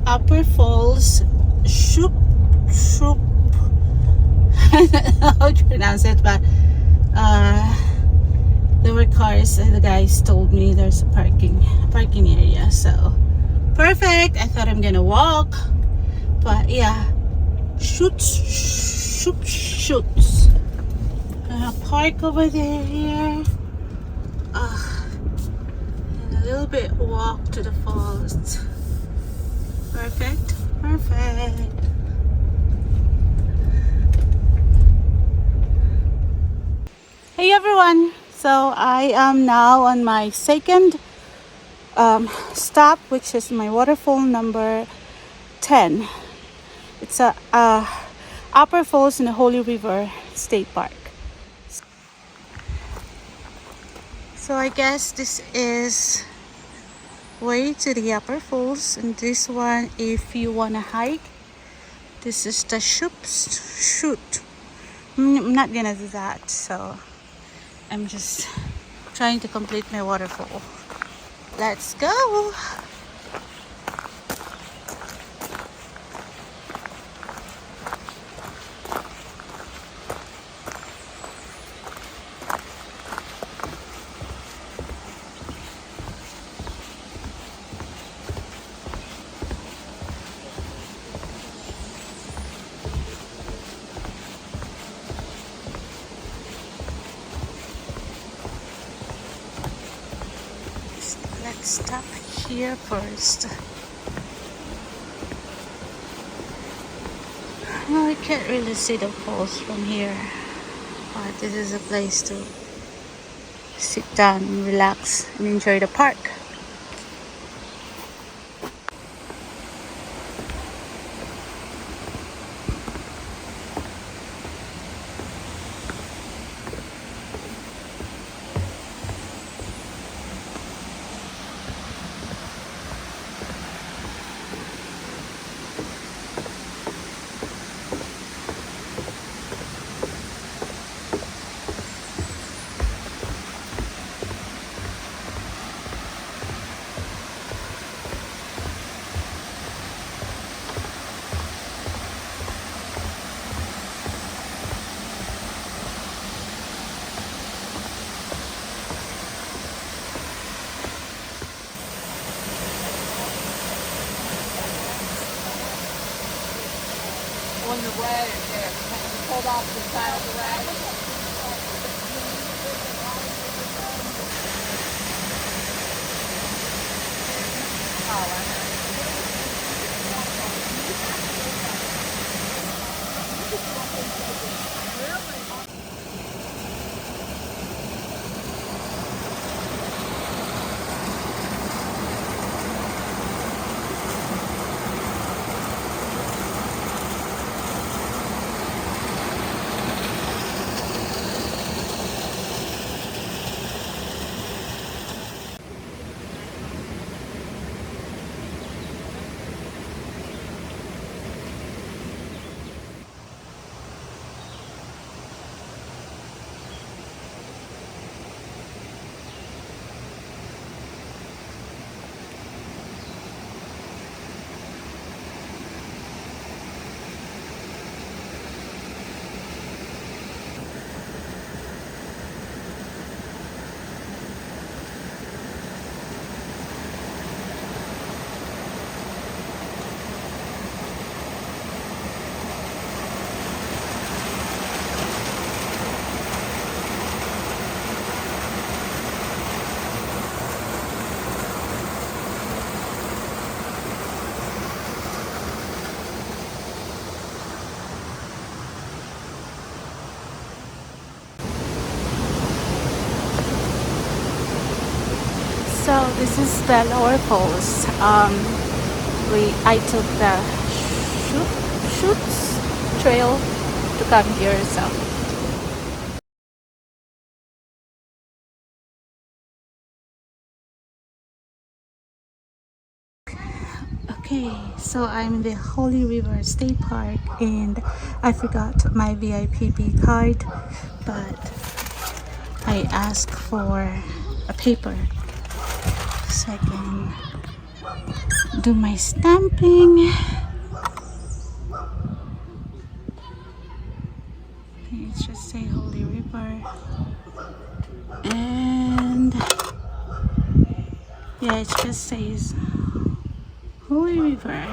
Upper Falls Shoop Shoop. I don't know how to pronounce it, but there were cars and the guys told me there's a parking area, so perfect. I thought I'm gonna walk, but yeah, shoots. Park over there here. And a little bit walk to the falls. Perfect. Hey everyone, so I am now on my second stop, which is my waterfall number 10. It's a Upper Falls in the Holy River State Park. So I guess this is way to the Upper Falls, and this one, if you wanna hike, this is the shoot. I'm not gonna do that, so I'm just trying to complete my waterfall. Let's go. Let's stop here first. Well, I can't really see the falls from here, but this is a place to sit down and relax and enjoy the park. On the way, yeah, pulled off the side of the wagon. Oh, I know. So this is the Lower Falls. I took the shoots trail to come here. So okay, so I'm in the Holy River State Park, and I forgot my VIPB card, but I asked for a paper so I can do my stamping. It just say Holy River. And yeah, it just says Holy River.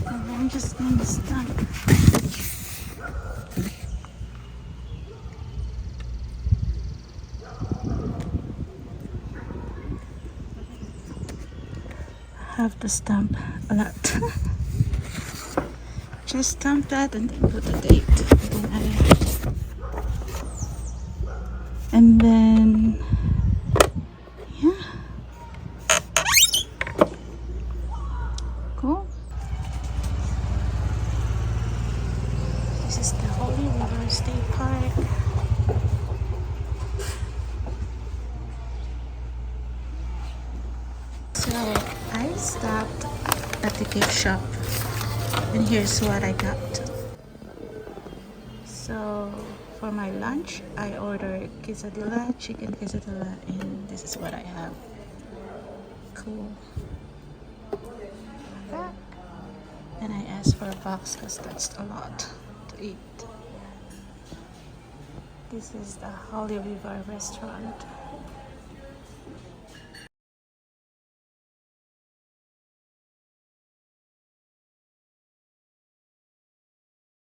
And I'm just gonna stamp. Have to stamp a lot. Just stamp that and then put the date. And then yeah. Cool. This is the Holy River State Park. So I stopped at the gift shop and here's what I got. So for my lunch I ordered quesadilla, chicken quesadilla, and this is what I have. Cool. And I asked for a box because that's a lot to eat. This is the Holy River restaurant.